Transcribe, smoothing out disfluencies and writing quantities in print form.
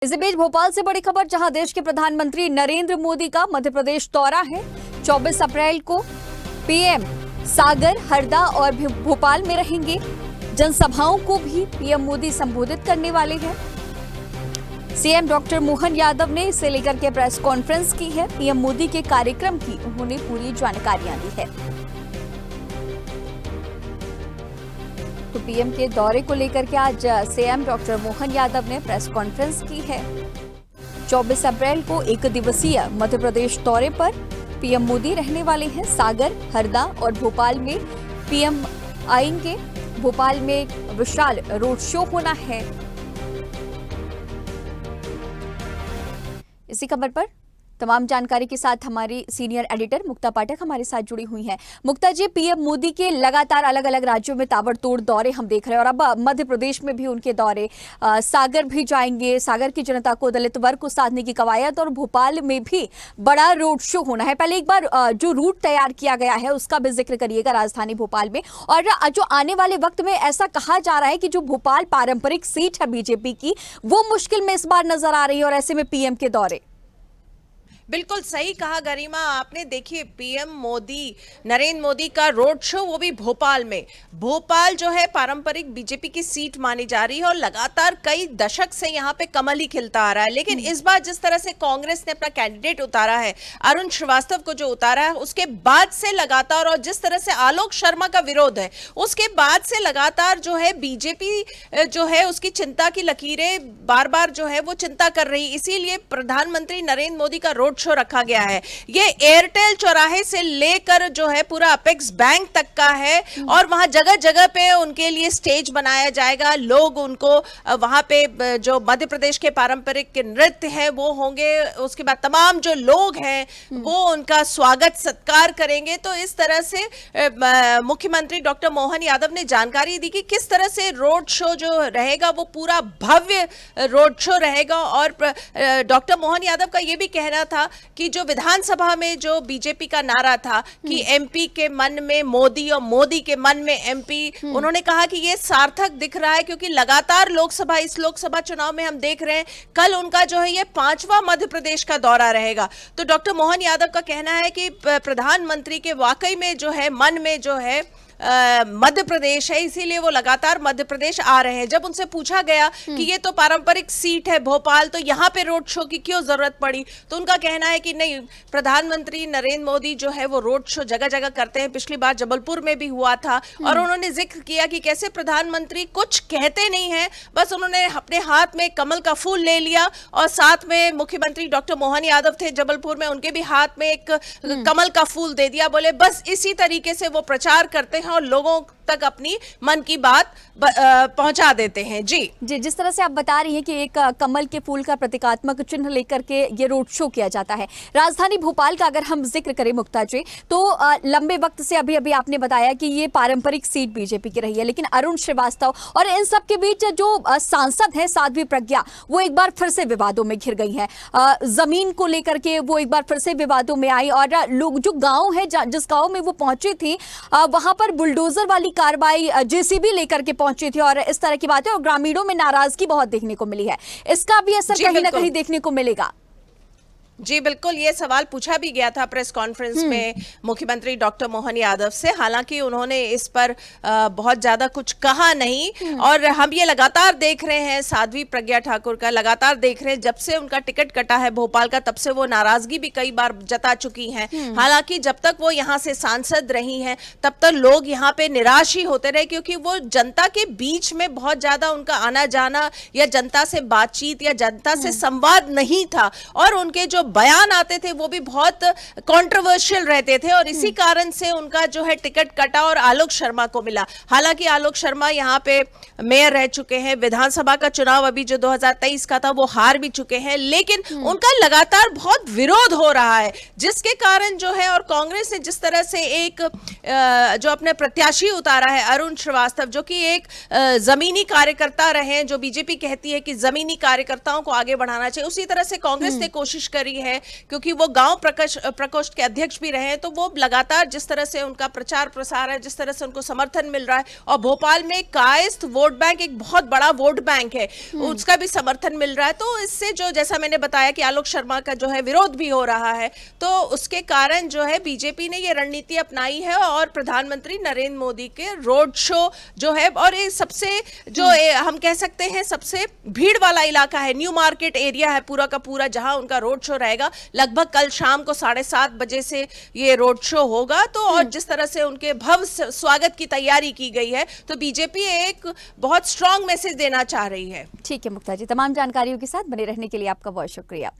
इसी बीच भोपाल से बड़ी खबर, जहां देश के प्रधानमंत्री नरेंद्र मोदी का मध्य प्रदेश दौरा है। 24 अप्रैल को पीएम सागर, हरदा और भोपाल में रहेंगे। जनसभाओं को भी पीएम मोदी संबोधित करने वाले हैं। सीएम डॉक्टर मोहन यादव ने इसे लेकर के प्रेस कॉन्फ्रेंस की है। पीएम मोदी के कार्यक्रम की उन्होंने पूरी जानकारियां दी है। तो पीएम के दौरे को लेकर के आज सीएम डॉक्टर मोहन यादव ने प्रेस कॉन्फ्रेंस की है। 24 अप्रैल को एक दिवसीय मध्य प्रदेश दौरे पर पीएम मोदी रहने वाले हैं। सागर, हरदा और भोपाल में पीएम आएंगे। भोपाल में विशाल रोड शो होना है। इसी खबर पर तमाम जानकारी के साथ हमारी सीनियर एडिटर मुक्ता पाठक हमारे साथ जुड़ी हुई हैं। मुक्ता जी, पीएम मोदी के लगातार अलग अलग राज्यों में ताबड़तोड़ दौरे हम देख रहे हैं और अब मध्य प्रदेश में भी उनके दौरे, सागर भी जाएंगे। सागर की जनता को, दलित वर्ग को साधने की कवायद, और भोपाल में भी बड़ा रोड शो होना है। पहले एक बार जो रूट तैयार किया गया है उसका भी जिक्र करिएगा राजधानी भोपाल में, और जो आने वाले वक्त में ऐसा कहा जा रहा है कि जो भोपाल पारंपरिक सीट है बीजेपी की, वो मुश्किल में इस बार नजर आ रही है, और ऐसे में पीएम के दौरे। बिल्कुल सही कहा गरिमा आपने। देखिए, पीएम मोदी, नरेंद्र मोदी का रोड शो, वो भी भोपाल में। भोपाल जो है पारंपरिक बीजेपी की सीट मानी जा रही है और लगातार कई दशक से यहाँ पे कमल ही खिलता आ रहा है। लेकिन इस बार जिस तरह से कांग्रेस ने अपना कैंडिडेट उतारा है, अरुण श्रीवास्तव को जो उतारा है, उसके बाद से लगातार, और जिस तरह से आलोक शर्मा का विरोध है, उसके बाद से लगातार जो है बीजेपी जो है उसकी चिंता की लकीरें बार बार जो है वो चिंता कर रही। इसीलिए प्रधानमंत्री नरेंद्र मोदी का रोड शो रखा गया है। ये एयरटेल चौराहे से लेकर जो है पूरा अपेक्स बैंक तक का है, और वहां जगह जगह पे उनके लिए स्टेज बनाया जाएगा। लोग उनको वहां पे जो मध्य प्रदेश के पारंपरिक नृत्य है वो होंगे। उसके बाद तमाम जो लोग हैं वो उनका स्वागत सत्कार करेंगे। तो इस तरह से मुख्यमंत्री डॉक्टर मोहन यादव ने जानकारी दी कि किस तरह से रोड शो जो रहेगा वो पूरा भव्य रोड शो रहेगा। और डॉक्टर मोहन यादव का ये भी कहना था कि जो विधानसभा में जो बीजेपी का नारा था कि एमपी के मन में मोदी और मोदी के मन में एमपी, उन्होंने कहा कि ये सार्थक दिख रहा है, क्योंकि लगातार इस लोकसभा चुनाव में हम देख रहे हैं, कल उनका जो है ये 5वां मध्य प्रदेश का दौरा रहेगा। तो डॉक्टर मोहन यादव का कहना है कि प्रधानमंत्री के वाकई में जो है मन में जो है मध्य प्रदेश है, इसीलिए वो लगातार मध्य प्रदेश आ रहे हैं। जब उनसे पूछा गया कि ये तो पारंपरिक सीट है भोपाल, तो यहाँ पे रोड शो की क्यों जरूरत पड़ी, तो उनका कहना है कि नहीं, प्रधानमंत्री नरेंद्र मोदी जो है वो रोड शो जगह जगह करते हैं। पिछली बार जबलपुर में भी हुआ था, और उन्होंने जिक्र किया कि कैसे प्रधानमंत्री कुछ कहते नहीं है, बस उन्होंने अपने हाथ में कमल का फूल ले लिया, और साथ में मुख्यमंत्री डॉक्टर मोहन यादव थे जबलपुर में, उनके भी हाथ में एक कमल का फूल दे दिया। बोले बस इसी तरीके से वो प्रचार करते हैं और लोगों तक अपनी मन की बात पहुंचा देते हैं। जी, जिस तरह से आप बता रही हैं कि एक कमल के फूल का प्रतीकात्मक चिन्ह लेकर के ये रोड शो किया जाता है। राजधानी भोपाल का अगर हम जिक्र करें मुक्ता जी, तो लंबे वक्त से अभी आपने बताया कि ये पारंपरिक सीट बीजेपी की रही है, लेकिन अरुण श्रीवास्तव और इन सब के बीच जो सांसद है साध्वी प्रज्ञा, वो एक बार फिर से विवादों में घिर गई है। जमीन को लेकर के वो एक बार फिर से विवादों में आई, और लोग जो गाँव है, जिस गाँव में वो पहुंची थी, वहां पर बुलडोजर वाली कार्रवाई, जेसीबी लेकर के पहुंची थी, और इस तरह की बातें, और ग्रामीणों में नाराजगी बहुत देखने को मिली है। इसका भी असर कहीं ना कहीं देखने को मिलेगा। जी बिल्कुल, ये सवाल पूछा भी गया था प्रेस कॉन्फ्रेंस में मुख्यमंत्री डॉक्टर मोहन यादव से। हालांकि उन्होंने इस पर बहुत ज्यादा कुछ कहा नहीं, और हम ये लगातार देख रहे हैं, साध्वी प्रज्ञा ठाकुर का लगातार देख रहे हैं, जब से उनका टिकट कटा है भोपाल का, तब से वो नाराजगी भी कई बार जता चुकी हैं। हालांकि जब तक वो यहाँ से सांसद रही हैं, तब तक लोग यहाँ पे निराश ही होते रहे, क्योंकि वो जनता के बीच में बहुत ज्यादा उनका आना जाना या जनता से बातचीत या जनता से संवाद नहीं था, और उनके जो बयान आते थे वो भी बहुत कंट्रोवर्शियल रहते थे, और इसी कारण से उनका जो है टिकट कटा और आलोक शर्मा को मिला। हालांकि आलोक शर्मा यहाँ पे मेयर रह चुके हैं, विधानसभा का चुनाव अभी जो 2023 का था वो हार भी चुके हैं, लेकिन उनका लगातार बहुत विरोध हो रहा है, जिसके कारण जो है, और कांग्रेस ने जिस तरह से एक जो अपने प्रत्याशी उतारा है अरुण श्रीवास्तव, जो कि एक जमीनी कार्यकर्ता रहे हैं, जो बीजेपी कहती है कि जमीनी कार्यकर्ताओं को आगे बढ़ाना चाहिए, उसी तरह से कांग्रेस ने कोशिश करी हैं, क्योंकि वो गांव प्रकोष्ठ के अध्यक्ष भी रहे हैं, तो वो लगातार जिस तरह से उनका प्रचार प्रसार है, जिस तरह से उनको समर्थन मिल रहा है, और भोपाल में कायस्थ वोट बैंक एक बहुत बड़ा वोट बैंक है, उसका भी समर्थन मिल रहा है। तो इससे जो, जैसा मैंने बताया कि आलोक शर्मा का जो है विरोध भी हो रहा है, तो उसके कारण जो है बीजेपी ने ये रणनीति अपनाई है और प्रधानमंत्री नरेंद्र मोदी के रोड शो जो है, और ये सबसे जो हम कह सकते हैं सबसे भीड़ वाला इलाका है, न्यू मार्केट एरिया है पूरा का पूरा, जहां उनका रोड शो रहेगा। लगभग कल शाम को 7:30 बजे से ये रोड शो होगा। तो और जिस तरह से उनके भव्य स्वागत की तैयारी की गई है, तो बीजेपी एक बहुत स्ट्रांग मैसेज देना चाह रही है। ठीक है मुक्ता जी, तमाम जानकारियों के साथ बने रहने के लिए आपका बहुत शुक्रिया।